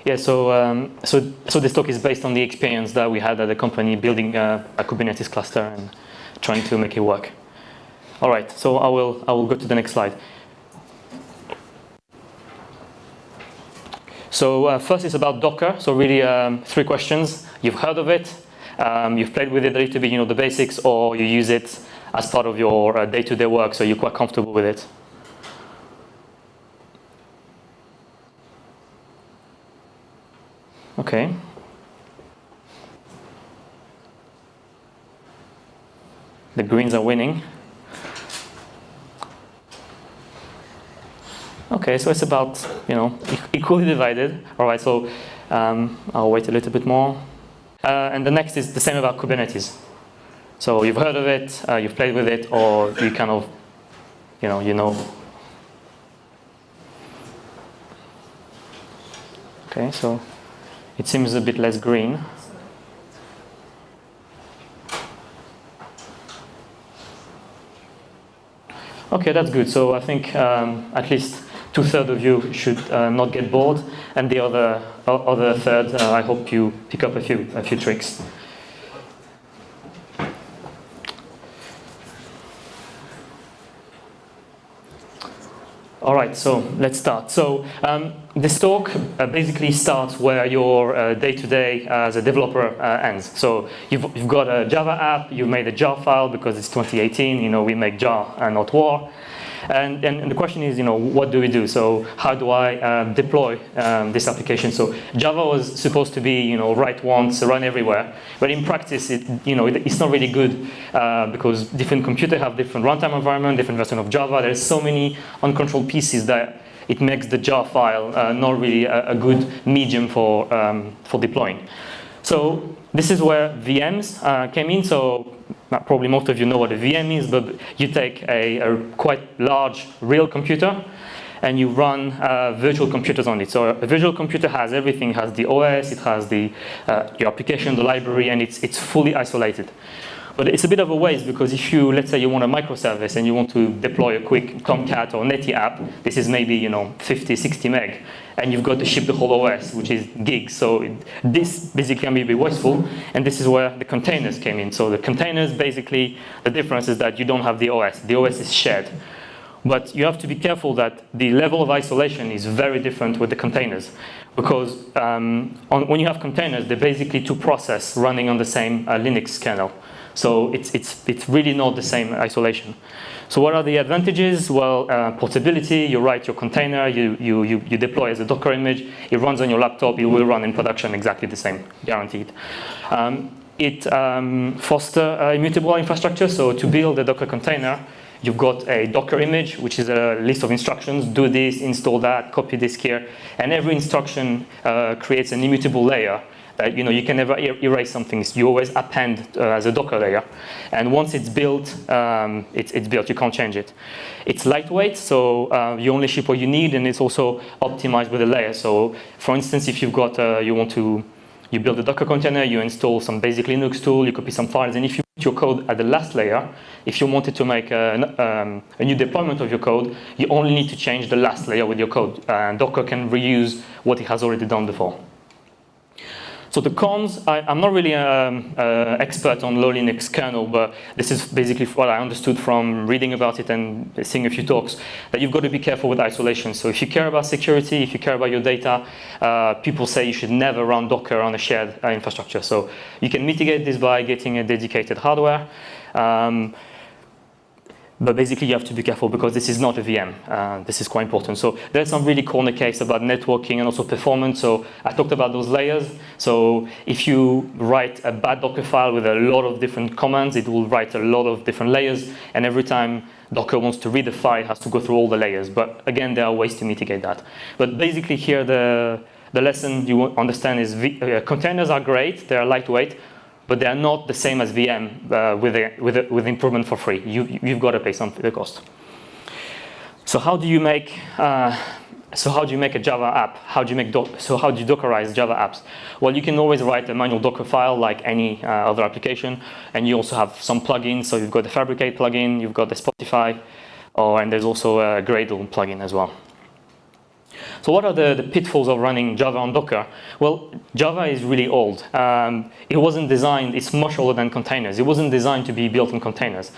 Yeah, so this talk is based on the experience that we had at the company building a Kubernetes cluster and trying to make it work. All right, so I will go to the next slide. So first is about Docker. So really 3 questions. You've heard of it, you've played with it a little bit, you know the basics, or you use it as part of your day-to-day work, so you're quite comfortable with it. Okay. The greens are winning. Okay, so it's about, equally divided. All right, so I'll wait a little bit more. And the next is the same about Kubernetes. So you've heard of it, you've played with it, or you kind of, you know. Okay, so it seems a bit less green. Okay, that's good. So I think at least 2/3 of you should not get bored, and the other third, I hope you pick up a few tricks. All right, so let's start. So this talk basically starts where your day-to-day as a developer ends. So you've got a Java app, you made a jar file because it's 2018, we make jar and not war. And the question is, what do we do? So how do I deploy this application? So Java was supposed to be, write once, run everywhere. But in practice, it's not really good because different computers have different runtime environment, different version of Java. There's so many uncontrolled pieces that it makes the jar file not really a good medium for deploying. So this is where VMs came in. So probably most of you know what a VM is, but you take a quite large real computer and you run virtual computers on it. So a virtual computer has everything. It has the OS, it has your application, the library, and it's fully isolated. But it's a bit of a waste because if let's say you want a microservice and you want to deploy a quick Tomcat or Netty app, this is maybe 50, 60 meg, and you've got to ship the whole OS, which is gigs. So this basically can be a bit wasteful, and this is where the containers came in. So the containers, basically, the difference is that you don't have the OS. The OS is shared. But you have to be careful that the level of isolation is very different with the containers. Because when you have containers, they're basically 2 processes running on the same Linux kernel. So it's really not the same isolation. So what are the advantages? Well, portability. You write your container, you deploy as a Docker image, it runs on your laptop, it will run in production exactly the same, guaranteed. It fosters immutable infrastructure. So to build a Docker container, you've got a Docker image, which is a list of instructions. Do this, install that, copy this here. And every instruction creates an immutable layer. You can never erase something. You always append as a Docker layer. And once it's built, it's built. You can't change it. It's lightweight, so you only ship what you need, and it's also optimized with a layer. So for instance, if you've got, you build a Docker container, you install some basic Linux tool, you copy some files, and if you put your code at the last layer, if you wanted to make a new deployment of your code, you only need to change the last layer with your code. And Docker can reuse what it has already done before. So the cons, I'm not really an expert on low Linux kernel, but this is basically what I understood from reading about it and seeing a few talks, that you've got to be careful with isolation. So if you care about security, if you care about your data, people say you should never run Docker on a shared infrastructure. So you can mitigate this by getting a dedicated hardware. But basically, you have to be careful because this is not a VM. This is quite important. So there's some really corner case about networking and also performance. So I talked about those layers. So if you write a bad Docker file with a lot of different commands, it will write a lot of different layers. And every time Docker wants to read the file, it has to go through all the layers. But again, there are ways to mitigate that. But basically here, the lesson you understand is containers are great. They are lightweight. But they are not the same as VM with improvement for free. You've got to pay some the cost. So how do you make a Java app? How do you Dockerize Java apps? Well, you can always write a manual Docker file like any other application, and you also have some plugins. So you've got the Fabricate plugin, you've got the Spotify, and there's also a Gradle plugin as well. So what are the pitfalls of running Java on Docker? Well, Java is really old. It wasn't designed, it's much older than containers. It wasn't designed to be built on containers.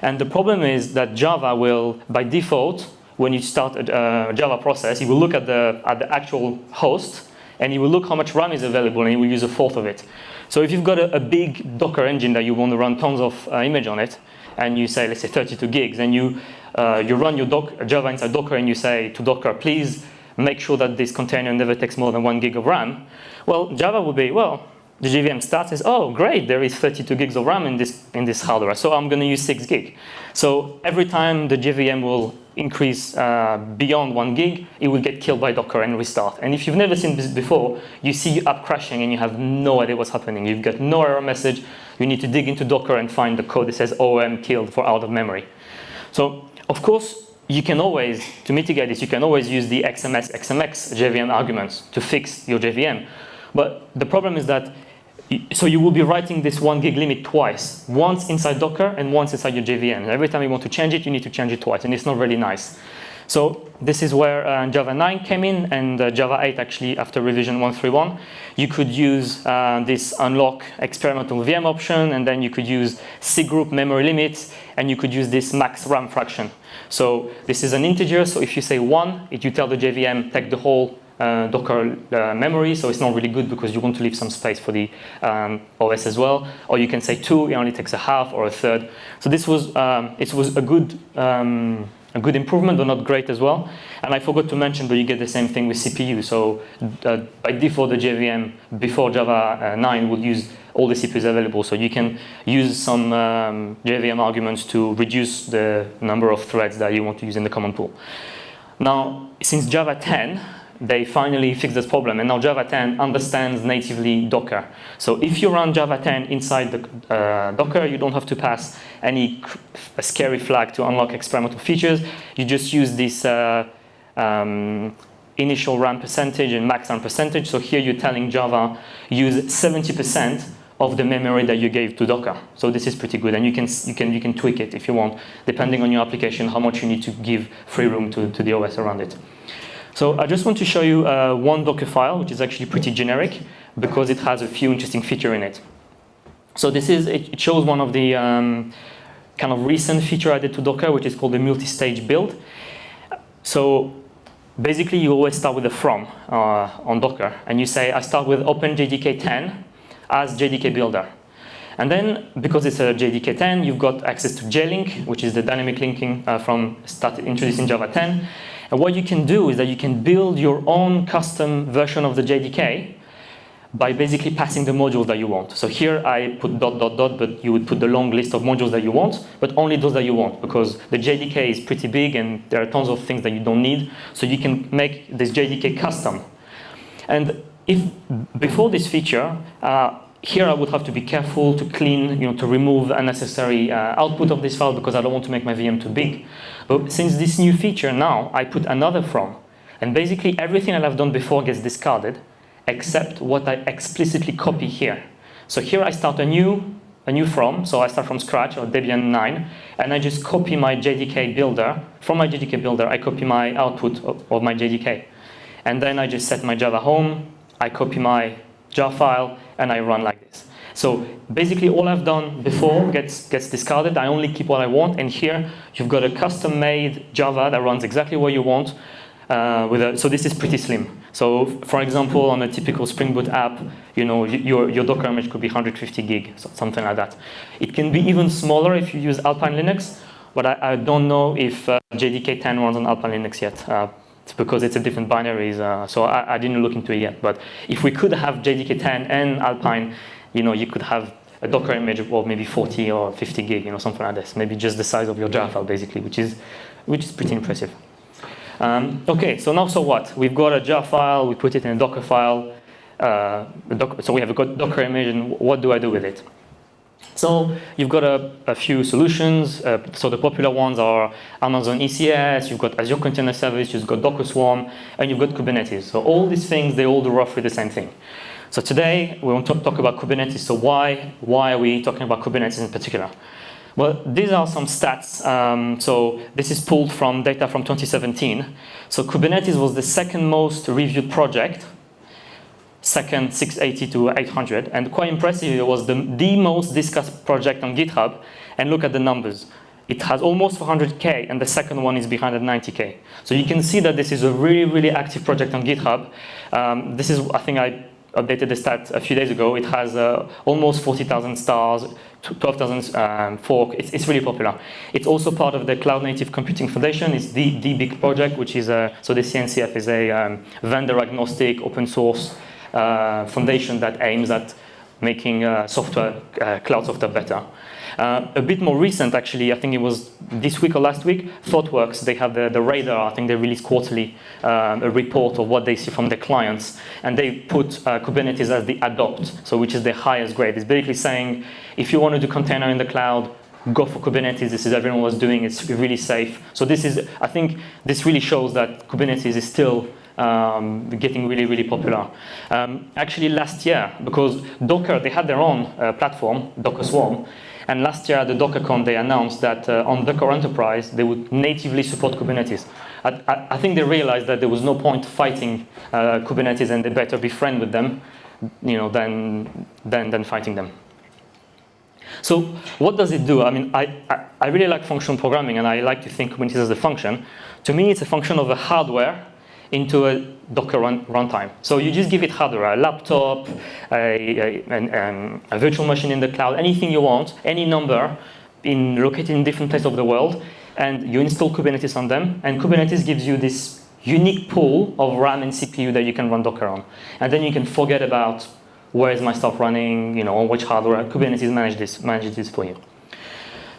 And the problem is that Java will, by default, when you start a Java process, it will look at the actual host, and it will look how much RAM is available, and it will use 1/4 of it. So if you've got a big Docker engine that you want to run tons of image on it, and you say, let's say 32 gigs, and you run your Java inside Docker, and you say to Docker, please make sure that this container never takes more than 1 gig of RAM. Well, Java will be, well, the JVM starts says, oh, great, there is 32 gigs of RAM in this hardware, so I'm going to use 6 gig. So every time the JVM will increase beyond 1 gig, it will get killed by Docker and restart. And if you've never seen this before, you see your app crashing and you have no idea what's happening. You've got no error message. You need to dig into Docker and find the code that says OM killed for out of memory. So, of course, you can always, to mitigate this, you can always use the XMX JVM arguments to fix your JVM. But the problem is that so you will be writing this 1 gig limit twice, once inside Docker and once inside your JVM. And every time you want to change it, you need to change it twice, and it's not really nice. So this is where Java 9 came in, and Java 8 actually, after revision 131, you could use this unlock experimental VM option, and then you could use cgroup memory limits, and you could use this max RAM fraction. So this is an integer, so if you say 1, you tell the JVM, take the whole Docker memory, so it's not really good because you want to leave some space for the OS as well. Or you can say 2, it only takes 1/2 or 1/3. So this was it was a good improvement, but not great as well. And I forgot to mention, but you get the same thing with CPU. So by default, the JVM before Java 9 will use all the CPUs available. So you can use some JVM arguments to reduce the number of threads that you want to use in the common pool. Now, since Java 10, they finally fixed this problem, and now Java 10 understands natively Docker. So if you run Java 10 inside the Docker, you don't have to pass any scary flag to unlock experimental features. You just use this initial RAM percentage and max RAM percentage. So here you're telling Java use 70% of the memory that you gave to Docker. So this is pretty good, and you can tweak it if you want, depending on your application, how much you need to give free room to the OS around it. So I just want to show you one Dockerfile, which is actually pretty generic because it has a few interesting features in it. So it shows one of the kind of recent feature added to Docker, which is called the multi-stage build. So basically, you always start with a from on Docker, and you say, I start with OpenJDK 10 as JDK builder. And then, because it's a JDK 10, you've got access to JLink, which is the dynamic linking introduced in Java 10. And what you can do is that you can build your own custom version of the JDK by basically passing the modules that you want. So here I put ... but you would put the long list of modules that you want, but only those that you want, because the JDK is pretty big and there are tons of things that you don't need. So you can make this JDK custom. And if before this feature, here I would have to be careful to clean, to remove unnecessary output of this file because I don't want to make my VM too big. But since this new feature now, I put another from. And basically everything that I've done before gets discarded, except what I explicitly copy here. So here I start a new from, so I start from scratch, or Debian 9, and I just copy my JDK builder. From my JDK builder, I copy my output of my JDK. And then I just set my Java home, I copy my jar file, and I run like this. So basically all I've done before gets discarded. I only keep what I want, and here you've got a custom-made Java that runs exactly what you want. So this is pretty slim. So for example, on a typical Spring Boot app, your Docker image could be 150 gig, something like that. It can be even smaller if you use Alpine Linux, but I don't know if JDK 10 runs on Alpine Linux yet. It's because it's a different binaries, so I didn't look into it yet. But if we could have JDK 10 and Alpine, you could have a Docker image of maybe 40 or 50 gig, something like this. Maybe just the size of your jar file, basically, which is pretty impressive. Okay, so now so what? We've got a jar file, we put it in a Docker file. So we have a Docker image, and what do I do with it? So you've got a few solutions. So the popular ones are Amazon ECS, you've got Azure Container Service, you've got Docker Swarm, and you've got Kubernetes. So all these things, they all do roughly the same thing. So today we want to talk about Kubernetes. So why are we talking about Kubernetes in particular? Well, these are some stats. So this is pulled from data from 2017. So Kubernetes was the second most reviewed project, second 680 to 800. And quite impressive, it was the most discussed project on GitHub. And look at the numbers. It has almost 400K, and the second one is behind at 90K. So you can see that this is a really, really active project on GitHub. This is, I think I updated the stat a few days ago. It has almost 40,000 stars, 12,000 fork. It's really popular. It's also part of the Cloud Native Computing Foundation. It's the big project, which is, so the CNCF is a vendor agnostic, open source foundation that aims at making software, cloud software better. A bit more recent, actually, I think it was this week or last week, ThoughtWorks, they have the radar. I think they release quarterly a report of what they see from their clients, and they put Kubernetes as the adopt, so which is the highest grade. It's basically saying, if you want to do container in the cloud, go for Kubernetes. This is everyone was doing. It's really safe. So this is, I think, this really shows that Kubernetes is still getting really, really popular. Actually, last year, because Docker, they had their own platform, Docker Swarm, and last year at the DockerCon, they announced that on Docker Enterprise, they would natively support Kubernetes. I think they realized that there was no point fighting Kubernetes, and they better be friends with them, than fighting them. So what does it do? I mean, I really like functional programming, and I like to think Kubernetes as a function. To me, it's a function of a hardware into a Docker runtime. So you just give it hardware, a laptop, a virtual machine in the cloud, anything you want, any number located in different places of the world, and you install Kubernetes on them, and Kubernetes gives you this unique pool of RAM and CPU that you can run Docker on. And then you can forget about where is my stuff running, on which hardware. Kubernetes manages this for you.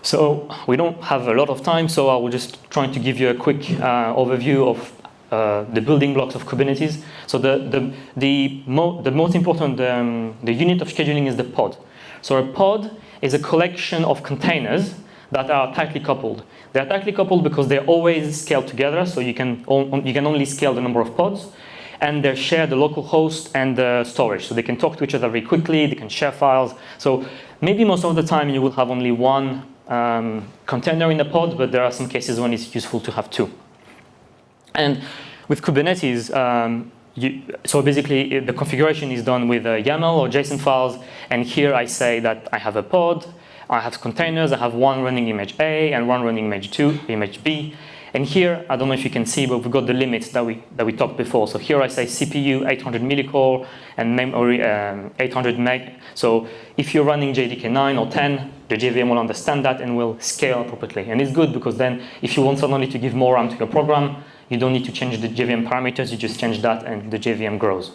So we don't have a lot of time, so I will just try to give you a quick overview of the building blocks of Kubernetes. So the most important, the unit of scheduling is the pod. So a pod is a collection of containers that are tightly coupled. They are tightly coupled because they're always scaled together, so you can only scale the number of pods, and they share the local host and the storage. So they can talk to each other very quickly, they can share files. So maybe most of the time you will have only one container in a pod, but there are some cases when it's useful to have two. And with Kubernetes, so basically the configuration is done with YAML or JSON files, and here I say that I have a pod, I have containers, I have one running image A and one running image B. And here, I don't know if you can see, but we've got the limits that we talked before. So here I say CPU 800 millicore and memory 800 meg. So if you're running JDK 9 or 10, the JVM will understand that and will scale appropriately. And it's good because then if you want suddenly to give more RAM to your program, you don't need to change the JVM parameters, you just change that and the JVM grows.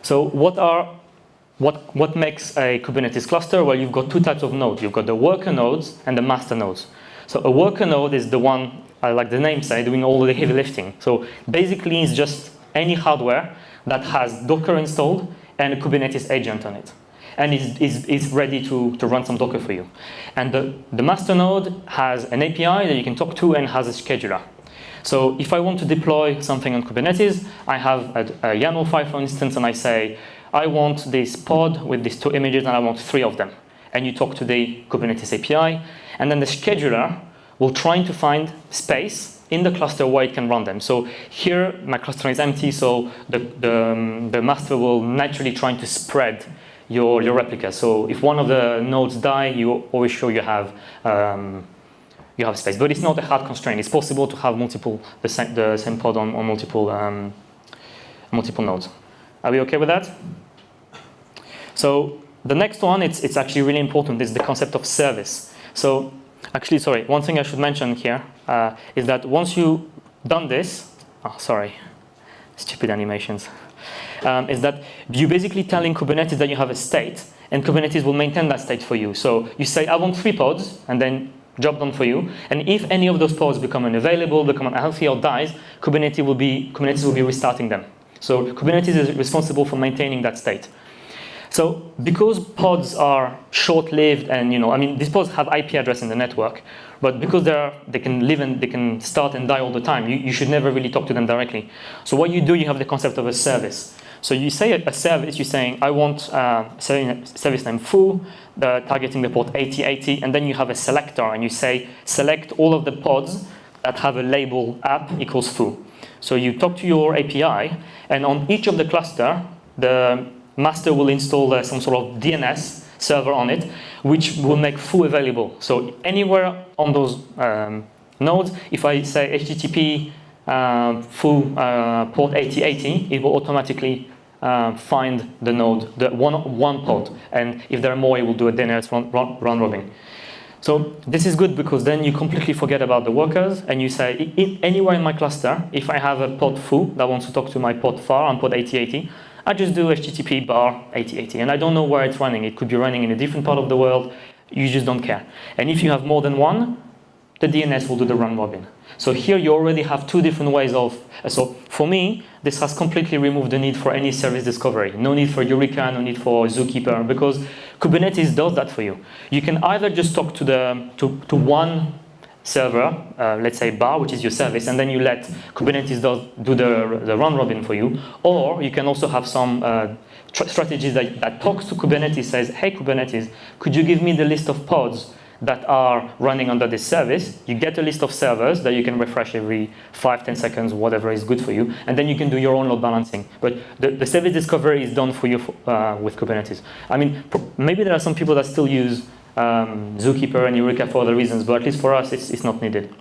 So what makes a Kubernetes cluster? Well, you've got two types of nodes. You've got the worker nodes and the master nodes. So a worker node is the one, like the name say, doing all the heavy lifting. So basically it's just any hardware that has Docker installed and a Kubernetes agent on it. And is ready to run some Docker for you. And the master node has an API that you can talk to and has a scheduler. So if I want to deploy something on Kubernetes, I have a YAML file, for instance, and I say, I want this pod with these two images, and I want 3 of them. And you talk to the Kubernetes API, and then the scheduler will try to find space in the cluster where it can run them. So here, my cluster is empty, so the master will naturally try to spread your replica. So if one of the nodes die, you always show you have space. But it's not a hard constraint. It's possible to have the same pod on multiple nodes. Are we okay with that? So the next one, it's actually really important, is the concept of service. So actually, sorry, one thing I should mention here is that once you've done this, stupid animations, is that you basically telling Kubernetes that you have a state, and Kubernetes will maintain that state for you. So you say, I want 3 pods, and then job done for you. And if any of those pods become unavailable, become unhealthy, or dies, Kubernetes will be restarting them. So Kubernetes is responsible for maintaining that state. So because pods are short-lived, and these pods have IP address in the network, but because they can live and they can start and die all the time, you should never really talk to them directly. So what you do, you have the concept of a service. So you say a service, you're saying, I want service name foo, targeting the port 8080, and then you have a selector, and you say, select all of the pods that have a label app equals foo. So you talk to your API, and on each of the cluster, the master will install some sort of DNS server on it, which will make foo available. So anywhere on those nodes, if I say HTTP foo port 8080, it will automatically find the node, the one pod. And if there are more, it will do a DNS round robin. So this is good because then you completely forget about the workers and you say, anywhere in my cluster, if I have a pod foo that wants to talk to my pod far on pod 8080, I just do HTTP bar 8080. And I don't know where it's running. It could be running in a different part of the world. You just don't care. And if you have more than one, the DNS will do the round robin. So here you already have two different ways of, so for me, this has completely removed the need for any service discovery. No need for Eureka, no need for Zookeeper, because Kubernetes does that for you. You can either just talk to one server, let's say bar, which is your service, and then you let Kubernetes do the round robin for you, or you can also have some strategies that talks to Kubernetes, says, hey Kubernetes, could you give me the list of pods that are running under this service? You get a list of servers that you can refresh every 5-10 seconds, whatever is good for you, and then you can do your own load balancing. But the service discovery is done for you with Kubernetes. I mean, maybe there are some people that still use Zookeeper and Eureka for other reasons, but at least for us, it's not needed.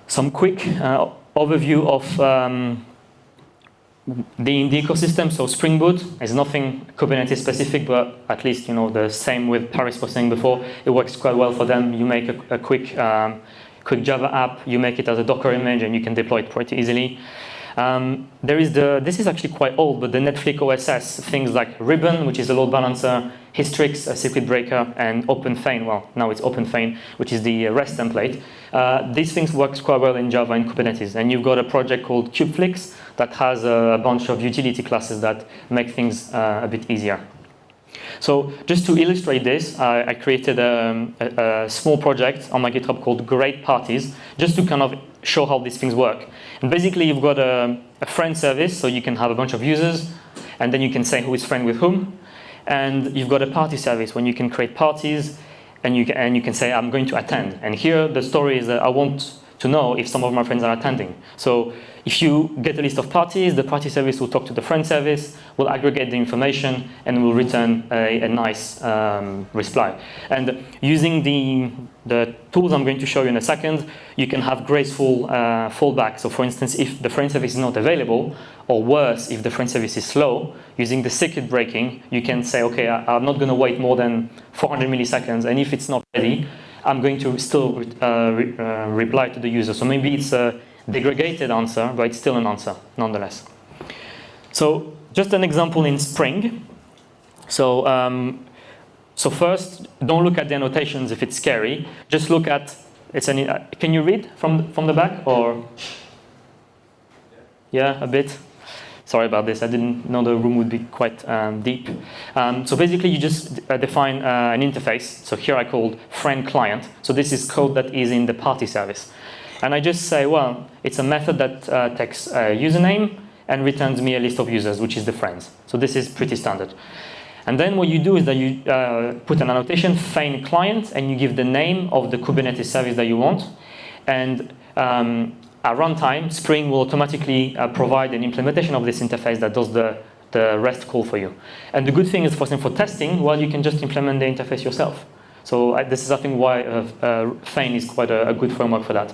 Some quick overview of the ecosystem. So Spring Boot is nothing Kubernetes specific, but at least the same with Paris was saying before. It works quite well for them. You make a quick Java app, you make it as a Docker image, and you can deploy it pretty easily. This is actually quite old, but the Netflix OSS, things like Ribbon, which is a load balancer, Hystrix, a circuit breaker, and OpenFeign. Well, now it's OpenFeign, which is the REST template. These things work quite well in Java and Kubernetes. And you've got a project called Kubeflix that has a bunch of utility classes that make things a bit easier. So just to illustrate this, I created a small project on my GitHub called Great Parties, just to kind of show how these things work. And basically, you've got a friend service, so you can have a bunch of users, and then you can say who is friend with whom. And you've got a party service when you can create parties, and you can say, I'm going to attend. And here, the story is that I want to know if some of my friends are attending. So if you get a list of parties, the party service will talk to the friend service, will aggregate the information, and will return a nice reply. And using the tools I'm going to show you in a second, you can have graceful fallback. So for instance, if the friend service is not available, or worse, if the friend service is slow, using the circuit breaking, you can say, okay, I'm not going to wait more than 400 milliseconds, and if it's not ready, I'm going to still reply to the user. So maybe it's a degraded answer, but it's still an answer, nonetheless. So just an example in Spring. So first, don't look at the annotations if it's scary. Just look at, can you read from the back? Or yeah, a bit? Sorry about this, I didn't know the room would be quite deep. So basically you just define an interface. So here I called friend client. So this is code that is in the party service. And I just say, well, it's a method that takes a username and returns me a list of users, which is the friends. So this is pretty standard. And then what you do is that you put an annotation, feign client, and you give the name of the Kubernetes service that you want. And at runtime, Spring will automatically provide an implementation of this interface that does the REST call for you. And the good thing is, for testing, well, you can just implement the interface yourself. So this is, I think, why Feign is quite a good framework for that.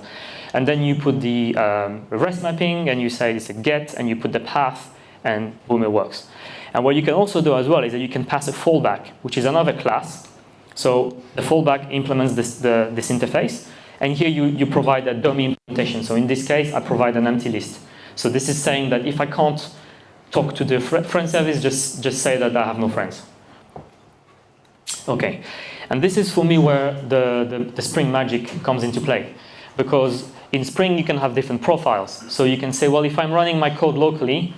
And then you put the REST mapping, and you say it's a get, and you put the path, and boom, it works. And what you can also do as well is that you can pass a fallback, which is another class. So the fallback implements this interface. And here you provide a dummy implementation. So in this case, I provide an empty list. So this is saying that if I can't talk to the friend service, just say that I have no friends. Okay, and this is for me where the Spring magic comes into play. Because in Spring, you can have different profiles. So you can say, well, if I'm running my code locally,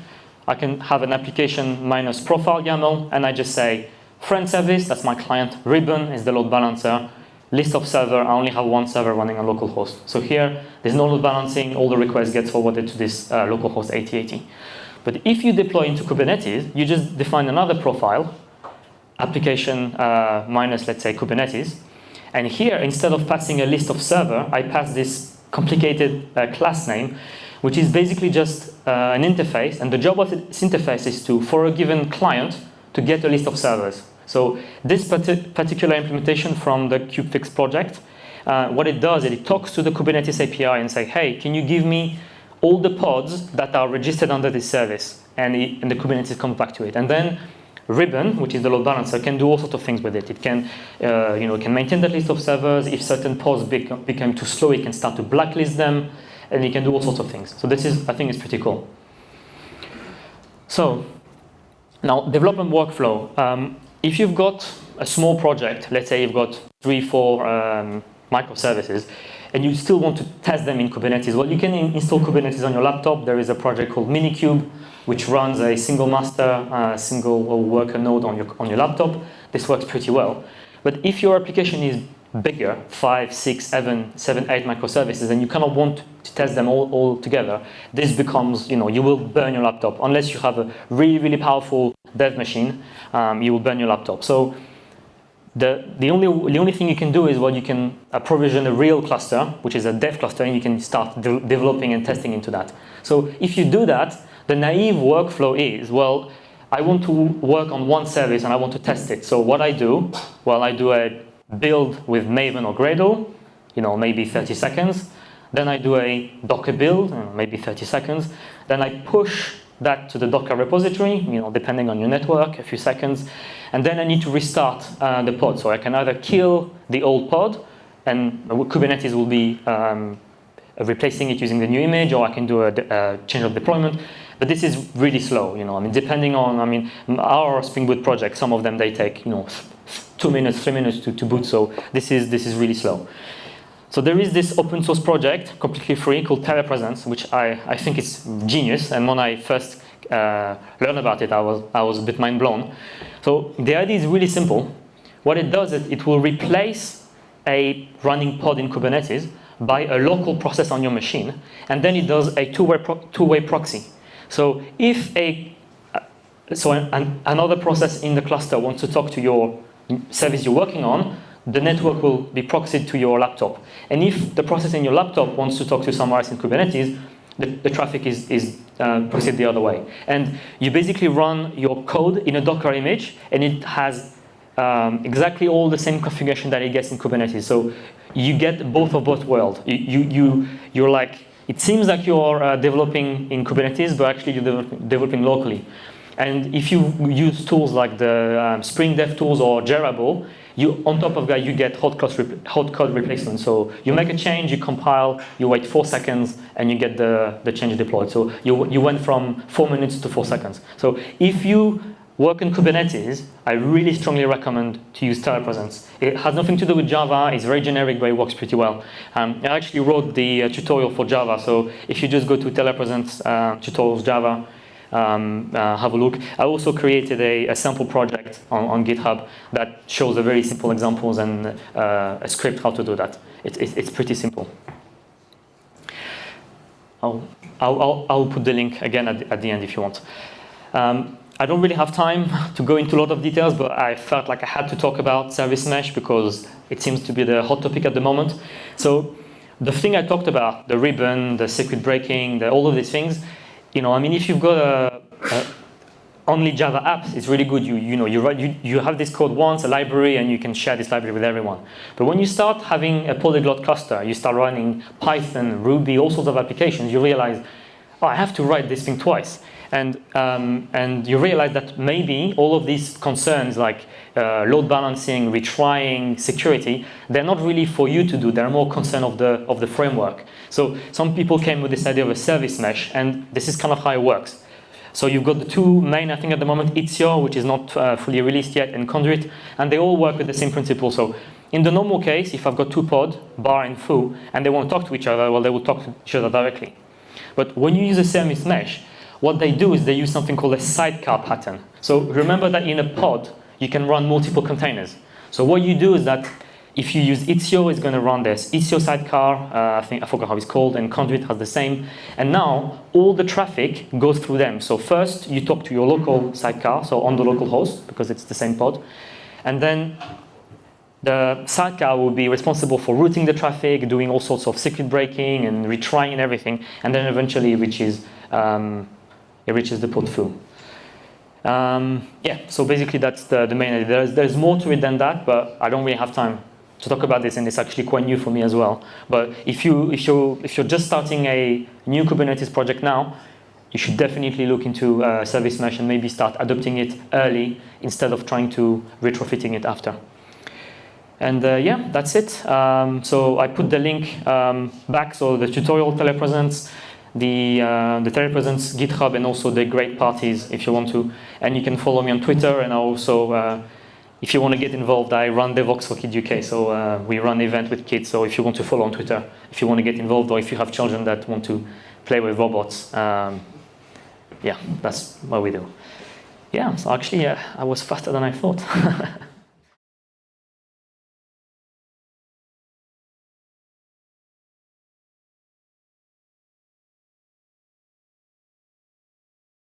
I can have an application minus profile YAML, and I just say, friend service, that's my client. Ribbon is the load balancer. List of server, I only have one server running on localhost. So here, there's no load balancing. All the requests get forwarded to this localhost 8080. But if you deploy into Kubernetes, you just define another profile, application minus, let's say, Kubernetes. And here, instead of passing a list of server, I pass this complicated class name, which is basically just an interface. And the job of this interface is to, for a given client, to get a list of servers. So this particular implementation from the kubefix project, what it does is it talks to the Kubernetes API and say, hey, can you give me all the pods that are registered under this service? And the Kubernetes comes back to it. And then Ribbon, which is the load balancer, can do all sorts of things with it. It can, can maintain that list of servers. If certain pods become too slow, it can start to blacklist them, and it can do all sorts of things. So this is, I think, is pretty cool. So now, development workflow. If you've got a small project, let's say you've got 3-4 microservices, and you still want to test them in Kubernetes, well, you can install Kubernetes on your laptop. There is a project called Minikube, which runs a single master, single worker node on your laptop. This works pretty well. But if your application is bigger, 5, 6, 7, 8 microservices, and you kind of want to test them all together, this becomes, you will burn your laptop. Unless you have a really, really powerful dev machine, you will burn your laptop. So the only thing you can do is, well, you can provision a real cluster, which is a dev cluster, and you can start developing and testing into that. So if you do that, the naive workflow is, well, I want to work on one service and I want to test it. So what I do, well, I do a build with Maven or Gradle, maybe 30 seconds. Then I do a Docker build, maybe 30 seconds. Then I push that to the Docker repository, depending on your network, a few seconds. And then I need to restart the pod. So I can either kill the old pod, and Kubernetes will be replacing it using the new image, or I can do a change of deployment. But this is really slow, depending on, our Spring Boot project, some of them, they take, 2 minutes, 3 minutes to boot. So this is really slow. So there is this open source project, completely free, called TelePresence, which I think is genius. And when I first learned about it, I was a bit mind blown. So the idea is really simple. What it does is it will replace a running pod in Kubernetes by a local process on your machine, and then it does a two-way proxy. So if another process in the cluster wants to talk to your service you're working on, the network will be proxied to your laptop. And if the process in your laptop wants to talk to somewhere else in Kubernetes, the traffic is proxied the other way. And you basically run your code in a Docker image, and it has exactly all the same configuration that it gets in Kubernetes. So you get both worlds. You're like, it seems like you're developing in Kubernetes, but actually you're developing locally. And if you use tools like the Spring Dev tools or Jarable, on top of that, you get hot code replacement. So you make a change, you compile, you wait 4 seconds, and you get the change deployed. So you went from 4 minutes to 4 seconds. So if you work in Kubernetes, I really strongly recommend to use TelePresence. It has nothing to do with Java. It's very generic, but it works pretty well. I actually wrote the tutorial for Java. So if you just go to TelePresence tutorials Java, have a look. I also created a sample project on GitHub that shows the very simple examples and a script how to do that. It's pretty simple. I'll put the link again at the end if you want. I don't really have time to go into a lot of details, but I felt like I had to talk about service mesh because it seems to be the hot topic at the moment. So the thing I talked about, the ribbon, the circuit breaking, all of these things, if you've got only Java apps, it's really good. You have this code once, a library, and you can share this library with everyone. But when you start having a polyglot cluster, you start running Python, Ruby, all sorts of applications, you realize, oh, I have to write this thing twice. And you realize that maybe all of these concerns like load balancing, retrying, security, they're not really for you to do. They're more concern of the framework. So some people came with this idea of a service mesh, and this is kind of how it works. So you've got the two main, I think at the moment, Istio, which is not fully released yet, and Conduit, and they all work with the same principle. So in the normal case, if I've got two pods, bar and foo, and they want to talk to each other, well, they will talk to each other directly. But when you use a service mesh, what they do is they use something called a sidecar pattern. So remember that in a pod, you can run multiple containers. So what you do is that If you use Istio, it's going to run this Istio sidecar, I forgot how it's called, and Conduit has the same. And now all the traffic goes through them. So first you talk to your local sidecar, so on the local host, because it's the same pod. And then the sidecar will be responsible for routing the traffic, doing all sorts of circuit breaking and retrying and everything. And then eventually it reaches the pod full. Yeah, so basically that's the main idea. There's more to it than that, but I don't really have time to talk about this, and it's actually quite new for me as well. But if you're just starting a new Kubernetes project now, you should definitely look into service mesh and maybe start adopting it early instead of trying to retrofitting it after. And yeah, that's it. So I put the link back, so the tutorial telepresence, the telepresence GitHub, and also the great parties if you want to. And you can follow me on Twitter, and I also, if you want to get involved, I run DevOps for Kids UK, so we run events with kids. So if you want to follow on Twitter, if you want to get involved, or if you have children that want to play with robots, yeah, that's what we do. Yeah, so actually, I was faster than I thought.